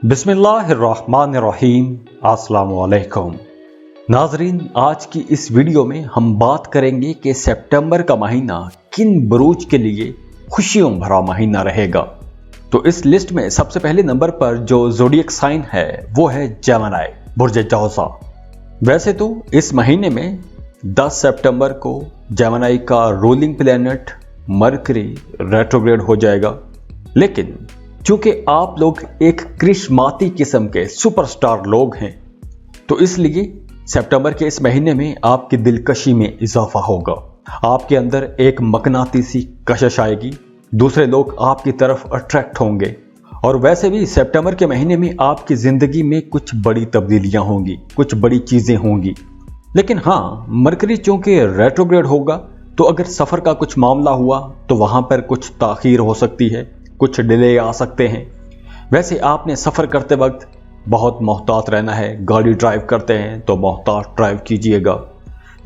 बिस्मिल्लाहिर्रहमानिर्रहीम। अस्सलाम वालेकुम नाजरीन, आज की इस वीडियो में हम बात करेंगे कि सितंबर का महीना किन बुरूज के लिए खुशियों भरा महीना रहेगा। तो इस लिस्ट में सबसे पहले नंबर पर जो ज़ोडिएक साइन है वो है जेमिनी, बुर्ज जौज़ा। वैसे तो इस महीने में 10 सितंबर को जेमिनी का रूलिंग प्लैनेट मरकरी रेट्रोग्रेड हो जाएगा, लेकिन चूंकि आप लोग एक करिश्माती किस्म के सुपरस्टार लोग हैं, तो इसलिए सितंबर के इस महीने में आपकी दिलकशी में इजाफा होगा। आपके अंदर एक मकनातीसी कशिश आएगी, दूसरे लोग आपकी तरफ अट्रैक्ट होंगे। और वैसे भी सितंबर के महीने में आपकी जिंदगी में कुछ बड़ी तब्दीलियां होंगी, कुछ बड़ी चीजें होंगी। लेकिन हाँ, मरकरी चूंकि रेट्रोग्रेड होगा, तो अगर सफर का कुछ मामला हुआ तो वहां पर कुछ ताखीर हो सकती है, कुछ डिले आ सकते हैं। वैसे आपने सफर करते वक्त बहुत मोहतात रहना है, गाड़ी ड्राइव करते हैं तो मोहतात ड्राइव कीजिएगा।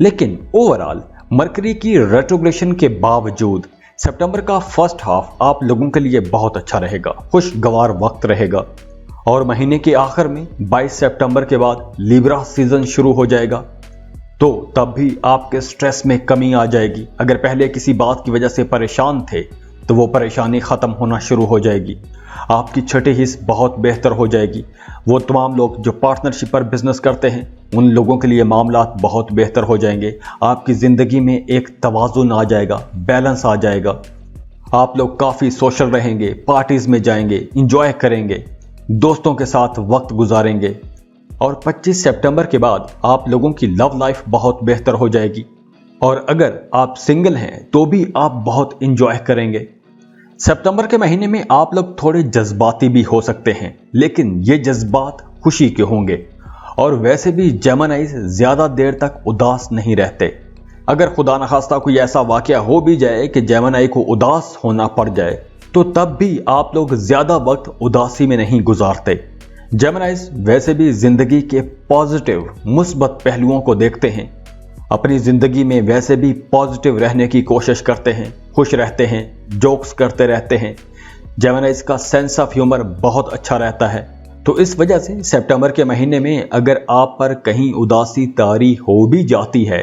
लेकिन ओवरऑल मरकरी की रेट्रोग्रेशन के बावजूद सितंबर का फर्स्ट हाफ आप लोगों के लिए बहुत अच्छा रहेगा, खुशगवार वक्त रहेगा। और महीने के आखिर में 22 सितंबर के बाद लिब्रा सीजन शुरू हो जाएगा, तो तब भी आपके स्ट्रेस में कमी आ जाएगी। अगर पहले किसी बात की वजह से परेशान थे तो वो परेशानी ख़त्म होना शुरू हो जाएगी। आपकी छठी हिस्स बहुत बेहतर हो जाएगी। वो तमाम लोग जो पार्टनरशिप पर बिजनेस करते हैं, उन लोगों के लिए मामला बहुत बेहतर हो जाएंगे। आपकी ज़िंदगी में एक तवाज़ुन आ जाएगा, बैलेंस आ जाएगा। आप लोग काफ़ी सोशल रहेंगे, पार्टीज़ में जाएंगे, इंजॉय करेंगे, दोस्तों के साथ वक्त गुजारेंगे। और 25 सितंबर के बाद आप लोगों की लव लाइफ बहुत बेहतर हो जाएगी। और अगर आप सिंगल हैं तो भी आप बहुत इंजॉय करेंगे। सितंबर के महीने में आप लोग थोड़े जज्बाती भी हो सकते हैं, लेकिन ये जज्बात खुशी के होंगे। और वैसे भी जेमिनीज़ ज्यादा देर तक उदास नहीं रहते। अगर खुदा न खास्ता कोई ऐसा वाकया हो भी जाए कि जेमिनी को उदास होना पड़ जाए, तो तब भी आप लोग ज्यादा वक्त उदासी में नहीं गुजारते। जेमिनीज़ वैसे भी जिंदगी के पॉजिटिव मुस्बत पहलुओं को देखते हैं, अपनी जिंदगी में वैसे भी पॉजिटिव रहने की कोशिश करते हैं, खुश रहते हैं, जोक्स करते रहते हैं। जेमिनीज़ का सेंस ऑफ ह्यूमर बहुत अच्छा रहता है। तो इस वजह से सितंबर के महीने में अगर आप पर कहीं उदासी तारी हो भी जाती है,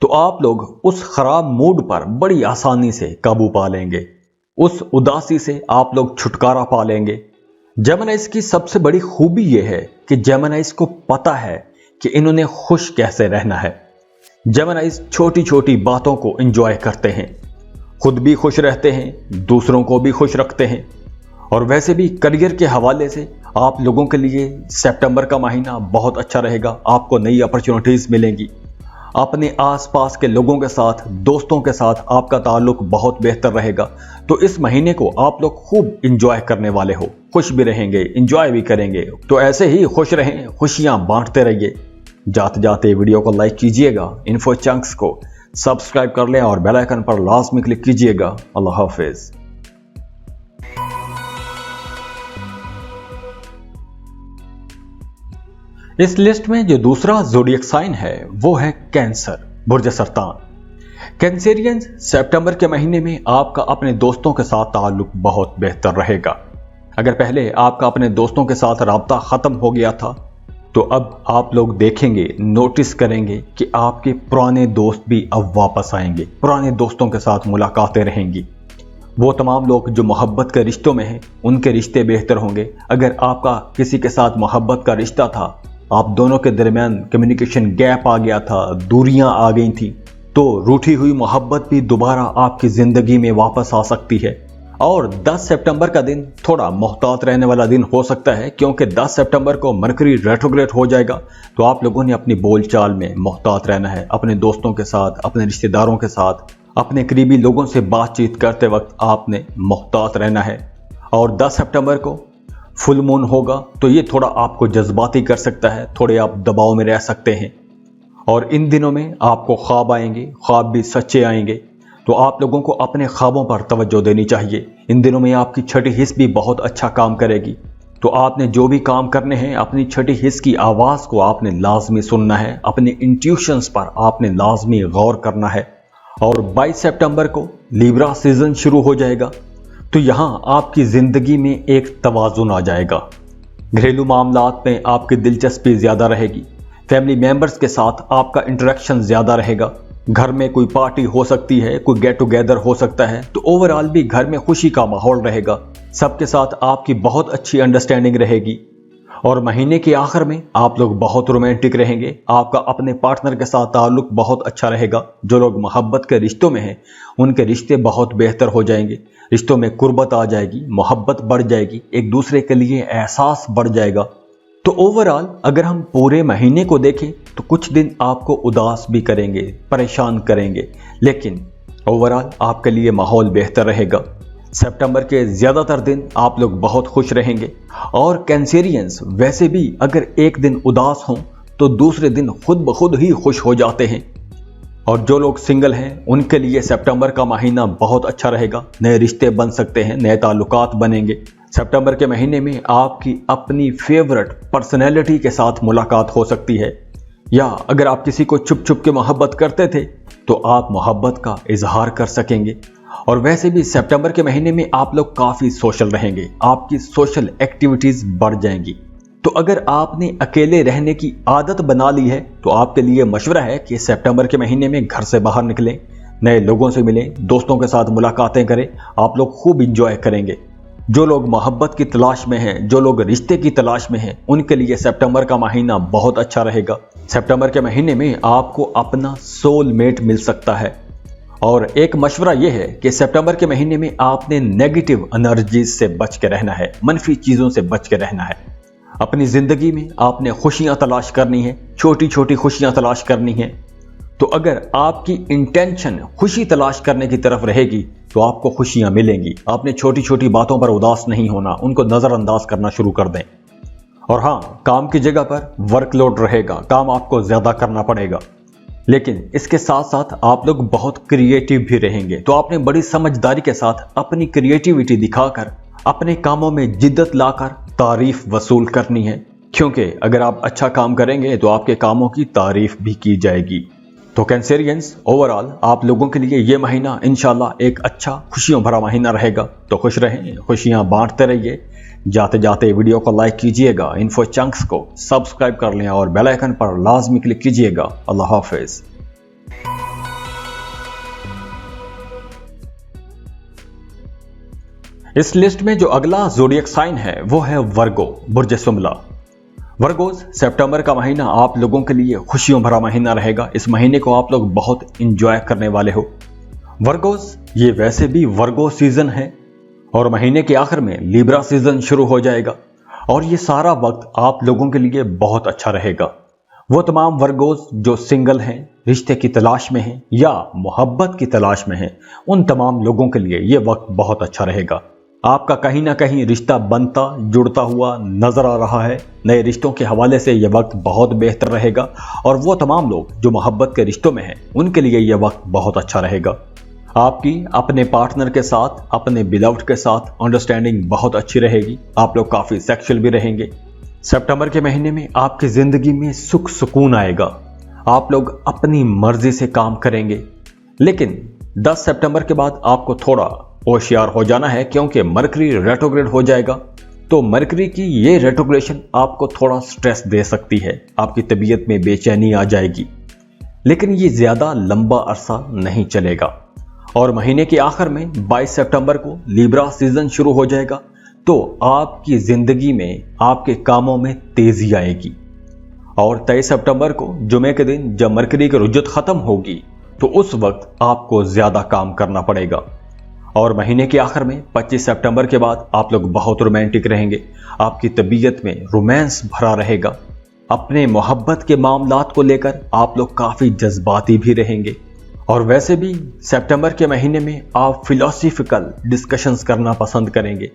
तो आप लोग उस खराब मूड पर बड़ी आसानी से काबू पा लेंगे। उस उदासी से आप लोग छुटकारा पा लेंगे। जेमिनीज़ की सबसे बड़ी खूबी यह है कि जेमिनीज़ को पता है कि इन्होंने खुश कैसे रहना है। जेमिनीज़ छोटी छोटी बातों को एंजॉय करते हैं, खुद भी खुश रहते हैं, दूसरों को भी खुश रखते हैं। और वैसे भी करियर के हवाले से आप लोगों के लिए सितंबर का महीना बहुत अच्छा रहेगा। आपको नई अपॉर्चुनिटीज मिलेंगी। अपने आसपास के लोगों के साथ, दोस्तों के साथ आपका ताल्लुक बहुत बेहतर रहेगा। तो इस महीने को आप लोग खूब इंजॉय करने वाले हो, खुश भी रहेंगे, इंजॉय भी करेंगे। तो ऐसे ही खुश रहें, खुशियां बांटते रहिए। जाते जाते वीडियो को लाइक कीजिएगा, इन्फो चंक्स को सब्सक्राइब कर लें और बेल आइकन पर लाजमी क्लिक कीजिएगा। अल्लाह हाफिज। इस लिस्ट में जो दूसरा ज़ोडिएक साइन है वो है कैंसर, बुर्ज सरतान। कैंसेरियंस सितंबर के महीने में आपका अपने दोस्तों के साथ ताल्लुक बहुत बेहतर रहेगा। अगर पहले आपका अपने दोस्तों के साथ राब्ता खत्म हो गया था, तो अब आप लोग देखेंगे, नोटिस करेंगे कि आपके पुराने दोस्त भी अब वापस आएंगे। पुराने दोस्तों के साथ मुलाकातें रहेंगी। वो तमाम लोग जो मोहब्बत के रिश्तों में हैं, उनके रिश्ते बेहतर होंगे। अगर आपका किसी के साथ मोहब्बत का रिश्ता था, आप दोनों के दरमियान कम्युनिकेशन गैप आ गया था, दूरियां आ गई थी, तो रूठी हुई मोहब्बत भी दोबारा आपकी जिंदगी में वापस आ सकती है। और 10 सितंबर का दिन थोड़ा मोहतात रहने वाला दिन हो सकता है, क्योंकि 10 सितंबर को मरकरी रेट्रोग्रेड हो जाएगा। तो आप लोगों ने अपनी बोलचाल में मोहतात रहना है। अपने दोस्तों के साथ, अपने रिश्तेदारों के साथ, अपने करीबी लोगों से बातचीत करते वक्त आपने मोहतात रहना है। और 10 सितंबर को फुल मून होगा, तो ये थोड़ा आपको जज्बाती कर सकता है, थोड़े आप दबाव में रह सकते हैं। और इन दिनों में आपको ख्वाब आएंगे, ख्वाब भी सच्चे आएंगे। तो आप लोगों को अपने ख्वाबों पर तवज्जो देनी चाहिए। इन दिनों में आपकी छठी हिस्स भी बहुत अच्छा काम करेगी। तो आपने जो भी काम करने हैं, अपनी छठी हिस्स की आवाज़ को आपने लाजमी सुनना है, अपने इंट्यूशंस पर आपने लाजमी गौर करना है। और 22 सितंबर को लिब्रा सीजन शुरू हो जाएगा, तो यहाँ आपकी ज़िंदगी में एक तवाज़ुन आ जाएगा। घरेलू मामलात में आपकी दिलचस्पी ज़्यादा रहेगी। फैमिली मेंबर्स के साथ आपका इंटरेक्शन ज़्यादा रहेगा। घर में कोई पार्टी हो सकती है, कोई गेट टुगेदर हो सकता है, तो ओवरऑल भी घर में खुशी का माहौल रहेगा। सबके साथ आपकी बहुत अच्छी अंडरस्टैंडिंग रहेगी और महीने के आखिर में आप लोग बहुत रोमांटिक रहेंगे। आपका अपने पार्टनर के साथ ताल्लुक बहुत अच्छा रहेगा। जो लोग मोहब्बत के रिश्तों में हैं उनके रिश्ते बहुत बेहतर हो जाएंगे। रिश्तों में कुर्बत आ जाएगी, मोहब्बत बढ़ जाएगी, एक दूसरे के लिए एहसास बढ़ जाएगा। तो ओवरऑल अगर हम पूरे महीने को देखें तो कुछ दिन आपको उदास भी करेंगे, परेशान करेंगे, लेकिन ओवरऑल आपके लिए माहौल बेहतर रहेगा। सितंबर के ज़्यादातर दिन आप लोग बहुत खुश रहेंगे और कैंसेरियंस वैसे भी अगर एक दिन उदास हों तो दूसरे दिन खुद ब खुद ही खुश हो जाते हैं। और जो लोग सिंगल हैं उनके लिए सितंबर का महीना बहुत अच्छा रहेगा। नए रिश्ते बन सकते हैं, नए ताल्लुकात बनेंगे। सितंबर के महीने में आपकी अपनी फेवरेट पर्सनैलिटी के साथ मुलाकात हो सकती है, या अगर आप किसी को छुप छुप के मोहब्बत करते थे तो आप मोहब्बत का इजहार कर सकेंगे। और वैसे भी सितंबर के महीने में आप लोग काफ़ी सोशल रहेंगे, आपकी सोशल एक्टिविटीज़ बढ़ जाएंगी। तो अगर आपने अकेले रहने की आदत बना ली है तो आपके लिए मशवरा है कि सितंबर के महीने में घर से बाहर निकलें, नए लोगों से मिलें, दोस्तों के साथ मुलाकातें करें। आप लोग खूब इंजॉय करेंगे। जो लोग मोहब्बत की तलाश में हैं, जो लोग रिश्ते की तलाश में हैं, उनके लिए सितंबर का महीना बहुत अच्छा रहेगा। सितंबर के महीने में आपको अपना सोलमेट मिल सकता है। और एक मशवरा यह है कि सितंबर के महीने में आपने नेगेटिव एनर्जीज से बच के रहना है, मनफी चीज़ों से बच के रहना है। अपनी ज़िंदगी में आपने खुशियाँ तलाश करनी है, छोटी छोटी खुशियाँ तलाश करनी है। तो अगर आपकी इंटेंशन खुशी तलाश करने की तरफ रहेगी तो आपको खुशियाँ मिलेंगी। आपने छोटी छोटी बातों पर उदास नहीं होना, उनको नज़रअंदाज करना शुरू कर दें। और हाँ, काम की जगह पर वर्कलोड रहेगा, काम आपको ज़्यादा करना पड़ेगा, लेकिन इसके साथ साथ आप लोग बहुत क्रिएटिव भी रहेंगे। तो आपने बड़ी समझदारी के साथ अपनी क्रिएटिविटी दिखाकर अपने कामों में जिद्दत लाकर तारीफ वसूल करनी है, क्योंकि अगर आप अच्छा काम करेंगे तो आपके कामों की तारीफ भी की जाएगी। तो कैंसेरियंस, ओवरऑल आप लोगों के लिए ये महीना इंशाल्लाह एक अच्छा खुशियों भरा महीना रहेगा। तो खुश रहें, खुशियां बांटते रहिए। जाते जाते वीडियो को लाइक कीजिएगा, इन्फो चंक्स को सब्सक्राइब कर लें और बेल आइकन पर लाजमी क्लिक कीजिएगा। अल्लाह हाफिज। इस लिस्ट में जो अगला ज़ोडिएक साइन है वो है वर्गो, बुर्ज सुमला। वर्गोज, सितंबर का महीना आप लोगों के लिए खुशियों भरा महीना रहेगा। इस महीने को आप लोग बहुत इंजॉय करने वाले हो। वर्गोज, ये वैसे भी वर्गो सीजन है और महीने के आखिर में लिब्रा सीजन शुरू हो जाएगा और ये सारा वक्त आप लोगों के लिए बहुत अच्छा रहेगा। वो तमाम वर्गोज जो सिंगल हैं, रिश्ते की तलाश में हैं या मोहब्बत की तलाश में हैं, उन तमाम लोगों के लिए ये वक्त बहुत अच्छा रहेगा। आपका कहीं ना कहीं रिश्ता बनता जुड़ता हुआ नजर आ रहा है। नए रिश्तों के हवाले से यह वक्त बहुत बेहतर रहेगा और वो तमाम लोग जो मोहब्बत के रिश्तों में हैं उनके लिए यह वक्त बहुत अच्छा रहेगा। आपकी अपने पार्टनर के साथ, अपने बिलव्ड के साथ अंडरस्टैंडिंग बहुत अच्छी रहेगी। आप लोग काफ़ी सेक्सुअल भी रहेंगे। सितंबर के महीने में आपकी ज़िंदगी में सुख सुकून आएगा। आप लोग अपनी मर्जी से काम करेंगे, लेकिन 10 सितंबर के बाद आपको थोड़ा होशियार हो जाना है, क्योंकि मरकरी रेट्रोग्रेड हो जाएगा। तो मरकरी की ये रेट्रोग्रेशन आपको थोड़ा स्ट्रेस दे सकती है, आपकी तबीयत में बेचैनी आ जाएगी, लेकिन ये ज़्यादा लंबा अरसा नहीं चलेगा। और महीने के आखिर में 22 सितंबर को लिब्रा सीजन शुरू हो जाएगा। तो आपकी ज़िंदगी में, आपके कामों में तेज़ी आएगी। और 23 सितंबर को जुमे के दिन जब मरकरी की रुजत ख़त्म होगी तो उस वक्त आपको ज़्यादा काम करना पड़ेगा। और महीने के आखिर में 25 सितंबर के बाद आप लोग बहुत रोमांटिक रहेंगे। आपकी तबीयत में रोमांस भरा रहेगा। अपने मोहब्बत के मामलात को लेकर आप लोग काफ़ी जज्बाती भी रहेंगे। और वैसे भी सितंबर के महीने में आप फिलोसफिकल डिस्कशंस करना पसंद करेंगे,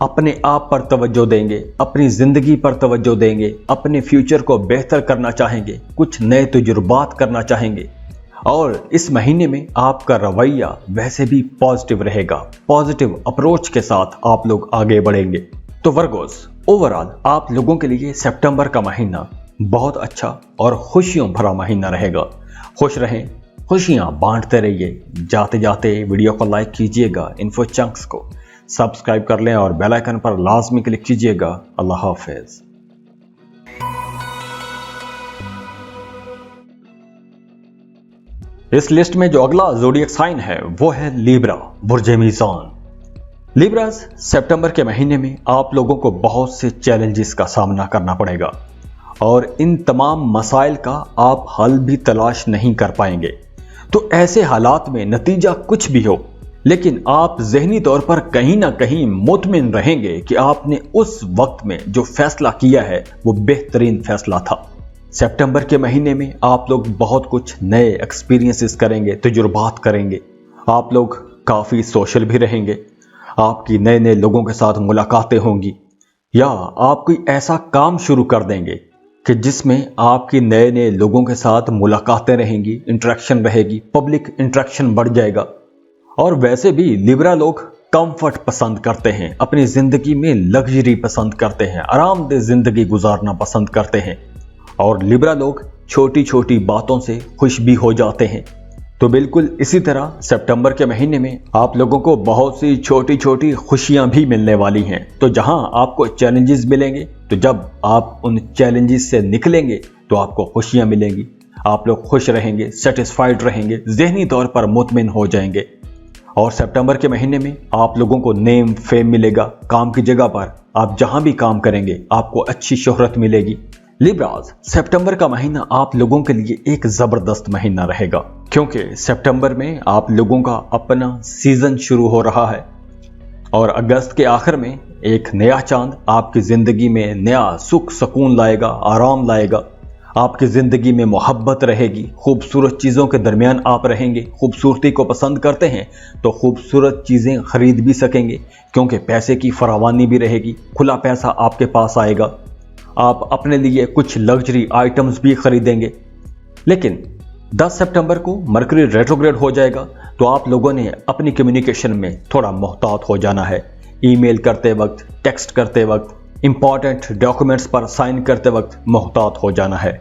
अपने आप पर तवज्जो देंगे, अपनी ज़िंदगी पर तवज्जो देंगे, अपने फ्यूचर को बेहतर करना चाहेंगे, कुछ नए तजुर्बात करना चाहेंगे। और इस महीने में आपका रवैया वैसे भी पॉजिटिव रहेगा। पॉजिटिव अप्रोच के साथ आप लोग आगे बढ़ेंगे। तो वर्गोस, ओवरऑल आप लोगों के लिए सितंबर का महीना बहुत अच्छा और खुशियों भरा महीना रहेगा। खुश रहें, खुशियां बांटते रहिए। जाते जाते वीडियो को लाइक कीजिएगा, इन्फो चंक्स को सब्सक्राइब कर लें और बेल आइकन पर लाजमी क्लिक कीजिएगा। अल्लाह हाफिज। इस लिस्ट में जो अगला ज़ोडिएक साइन है वो है लिब्रा, बुर्ज मीज़ान। लिब्रास, सितंबर के महीने में आप लोगों को बहुत से चैलेंजेस का सामना करना पड़ेगा और इन तमाम मसाइल का आप हल भी तलाश नहीं कर पाएंगे। तो ऐसे हालात में नतीजा कुछ भी हो, लेकिन आप ज़हनी तौर पर कहीं ना कहीं मुतमिन रहेंगे कि आपने उस वक्त में जो फैसला किया है वो बेहतरीन फैसला था। सितंबर के महीने में आप लोग बहुत कुछ नए एक्सपीरियंसेस करेंगे, तजुर्बात करेंगे। आप लोग काफ़ी सोशल भी रहेंगे, आपकी नए नए लोगों के साथ मुलाकातें होंगी, या आप कोई ऐसा काम शुरू कर देंगे कि जिसमें आपकी नए नए लोगों के साथ मुलाकातें रहेंगी, इंटरेक्शन रहेगी, पब्लिक इंटरेक्शन बढ़ जाएगा। और वैसे भी लिब्रा लोग कंफर्ट पसंद करते हैं, अपनी ज़िंदगी में लग्जरी पसंद करते हैं, आरामदेह ज़िंदगी गुजारना पसंद करते हैं और लिब्रा लोग छोटी छोटी बातों से खुश भी हो जाते हैं। तो बिल्कुल इसी तरह सितंबर के महीने में आप लोगों को बहुत सी छोटी छोटी खुशियां भी मिलने वाली हैं। तो जहां आपको चैलेंजेस मिलेंगे, तो जब आप उन चैलेंजेस से निकलेंगे तो आपको खुशियां मिलेंगी, आप लोग खुश रहेंगे, सेटिस्फाइड रहेंगे, ज़हनी तौर पर मुतमिन हो जाएंगे। और सितंबर के महीने में आप लोगों को नेम फेम मिलेगा, काम की जगह पर आप जहां भी काम करेंगे आपको अच्छी शोहरत मिलेगी। लिब्रास, सितंबर का महीना आप लोगों के लिए एक ज़बरदस्त महीना रहेगा, क्योंकि सितंबर में आप लोगों का अपना सीजन शुरू हो रहा है और अगस्त के आखिर में एक नया चांद आपकी ज़िंदगी में नया सुख सुकून लाएगा, आराम लाएगा। आपकी ज़िंदगी में मोहब्बत रहेगी, खूबसूरत चीज़ों के दरमियान आप रहेंगे। खूबसूरती को पसंद करते हैं तो खूबसूरत चीज़ें खरीद भी सकेंगे, क्योंकि पैसे की फरावानी भी रहेगी, खुला पैसा आपके पास आएगा। आप अपने लिए कुछ लग्जरी आइटम्स भी खरीदेंगे। लेकिन 10 सितंबर को मरकरी रेट्रोग्रेड हो जाएगा, तो आप लोगों ने अपनी कम्युनिकेशन में थोड़ा मोहतात हो जाना है। ईमेल करते वक्त, टेक्स्ट करते वक्त, इंपॉर्टेंट डॉक्यूमेंट्स पर साइन करते वक्त मोहतात हो जाना है,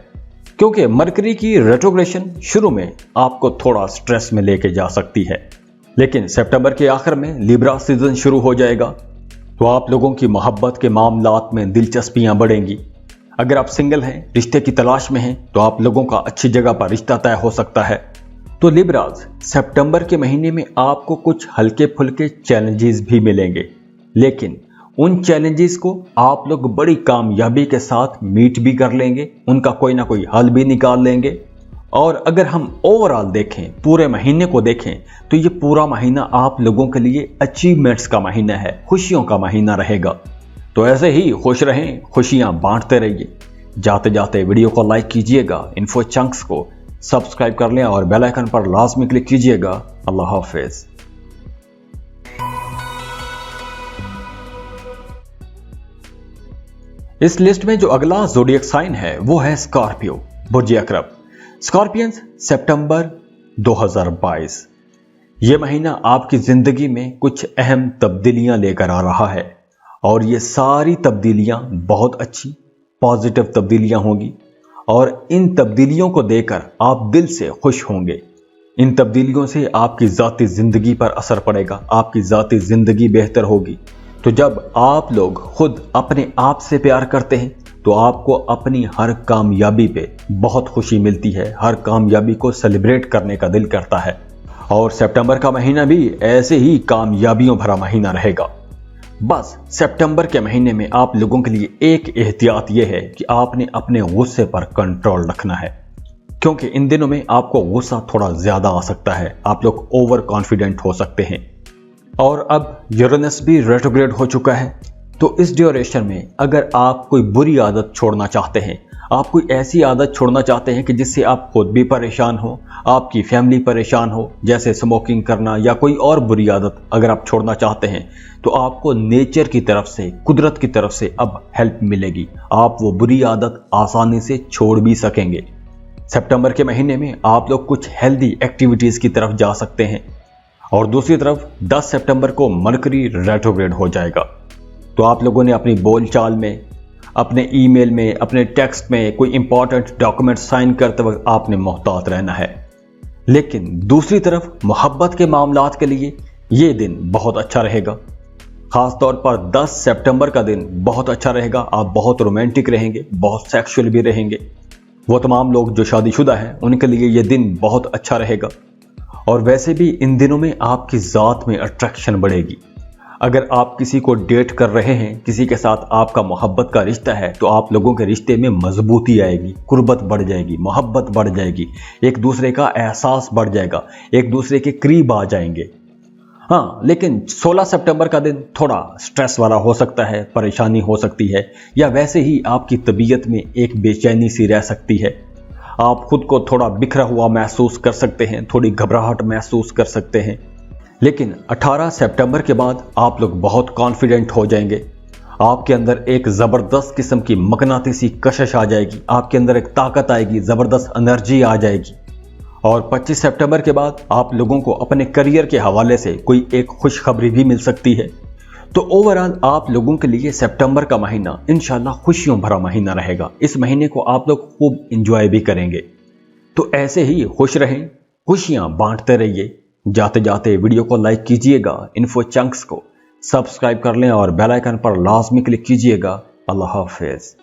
क्योंकि मरकरी की रेट्रोग्रेशन शुरू में आपको थोड़ा स्ट्रेस में लेके जा सकती है। लेकिन सितंबर के आखिर में लिब्रा सीजन शुरू हो जाएगा, तो आप लोगों की मोहब्बत के मामलात में दिलचस्पियां बढ़ेंगी। अगर आप सिंगल हैं, रिश्ते की तलाश में हैं, तो आप लोगों का अच्छी जगह पर रिश्ता तय हो सकता है। तो लिब्रास, सितंबर के महीने में आपको कुछ हल्के फुल्के चैलेंजेस भी मिलेंगे, लेकिन उन चैलेंजेस को आप लोग बड़ी कामयाबी के साथ मीट भी कर लेंगे, उनका कोई ना कोई हल भी निकाल लेंगे। और अगर हम ओवरऑल देखें, पूरे महीने को देखें, तो ये पूरा महीना आप लोगों के लिए अचीवमेंट्स का महीना है, खुशियों का महीना रहेगा। तो ऐसे ही खुश रहें, खुशियां बांटते रहिए। जाते जाते वीडियो को लाइक कीजिएगा, इन्फो चंक्स को सब्सक्राइब कर लें और बेल आइकन पर लाजमी क्लिक कीजिएगा। अल्लाह हाफिज। इस लिस्ट में जो अगला ज़ोडिएक साइन है वो है स्कॉर्पियो, बुर्ज अकरब। स्कॉर्पियंस, सितंबर 2022 ये महीना आपकी ज़िंदगी में कुछ अहम तब्दीलियां लेकर आ रहा है और ये सारी तब्दीलियां बहुत अच्छी पॉजिटिव तब्दीलियां होंगी और इन तब्दीलियों को देखकर आप दिल से खुश होंगे। इन तब्दीलियों से आपकी ज़ाती ज़िंदगी पर असर पड़ेगा, आपकी ज़ाती ज़िंदगी बेहतर होगी। तो जब आप लोग खुद अपने आप से प्यार करते हैं तो आपको अपनी हर कामयाबी पे बहुत खुशी मिलती है, हर कामयाबी को सेलिब्रेट करने का दिल करता है। और सितंबर का महीना भी ऐसे ही कामयाबियों भरा महीना रहेगा। बस सितंबर के महीने में आप लोगों के लिए एक एहतियात यह है कि आपने अपने गुस्से पर कंट्रोल रखना है, क्योंकि इन दिनों में आपको गुस्सा थोड़ा ज्यादा आ सकता है, आप लोग ओवर कॉन्फिडेंट हो सकते हैं। और अब यूरेनस भी रेट्रोग्रेड हो चुका है, तो इस ड्यूरेशन में अगर आप कोई बुरी आदत छोड़ना चाहते हैं, आप कोई ऐसी आदत छोड़ना चाहते हैं कि जिससे आप खुद भी परेशान हो, आपकी फैमिली परेशान हो, जैसे स्मोकिंग करना या कोई और बुरी आदत अगर आप छोड़ना चाहते हैं, तो आपको नेचर की तरफ से, कुदरत की तरफ से अब हेल्प मिलेगी। आप वो बुरी आदत आसानी से छोड़ भी सकेंगे। सितंबर के महीने में आप लोग कुछ हेल्दी एक्टिविटीज़ की तरफ जा सकते हैं। और दूसरी तरफ 10 सितंबर को मरकरी रेट्रोग्रेड हो जाएगा, तो आप लोगों ने अपनी बोलचाल में, अपने ईमेल में, अपने टेक्स्ट में कोई इंपॉर्टेंट डॉक्यूमेंट साइन करते वक्त आपने मोहतात रहना है। लेकिन दूसरी तरफ मोहब्बत के मामलात के लिए ये दिन बहुत अच्छा रहेगा। खास तौर पर 10 सितंबर का दिन बहुत अच्छा रहेगा। आप बहुत रोमांटिक रहेंगे, बहुत सेक्सुअल भी रहेंगे। वो तमाम लोग जो शादीशुदा हैं उनके लिए ये दिन बहुत अच्छा रहेगा। और वैसे भी इन दिनों में आपकी ज़ात में अट्रैक्शन बढ़ेगी। अगर आप किसी को डेट कर रहे हैं, किसी के साथ आपका मोहब्बत का रिश्ता है, तो आप लोगों के रिश्ते में मजबूती आएगी, कुर्बत बढ़ जाएगी, मोहब्बत बढ़ जाएगी, एक दूसरे का एहसास बढ़ जाएगा, एक दूसरे के करीब आ जाएंगे। हाँ, लेकिन 16 सितंबर का दिन थोड़ा स्ट्रेस वाला हो सकता है, परेशानी हो सकती है, या वैसे ही आपकी तबीयत में एक बेचैनी सी रह सकती है। आप खुद को थोड़ा बिखरा हुआ महसूस कर सकते हैं, थोड़ी घबराहट महसूस कर सकते हैं। लेकिन 18 सितंबर के बाद आप लोग बहुत कॉन्फिडेंट हो जाएंगे। आपके अंदर एक ज़बरदस्त किस्म की मकनातीसी कशिश आ जाएगी, आपके अंदर एक ताकत आएगी, ज़बरदस्त एनर्जी आ जाएगी। और 25 सितंबर के बाद आप लोगों को अपने करियर के हवाले से कोई एक खुशखबरी भी मिल सकती है। तो ओवरऑल आप लोगों के लिए सितंबर का महीना इंशाल्लाह खुशियों भरा महीना रहेगा। इस महीने को आप लोग खूब एंजॉय भी करेंगे। तो ऐसे ही खुश रहें, खुशियां बांटते रहिए। जाते जाते वीडियो को लाइक कीजिएगा, इन्फो चंक्स को सब्सक्राइब कर लें और बेल आइकन पर लाजमी क्लिक कीजिएगा। अल्लाह हाफिज।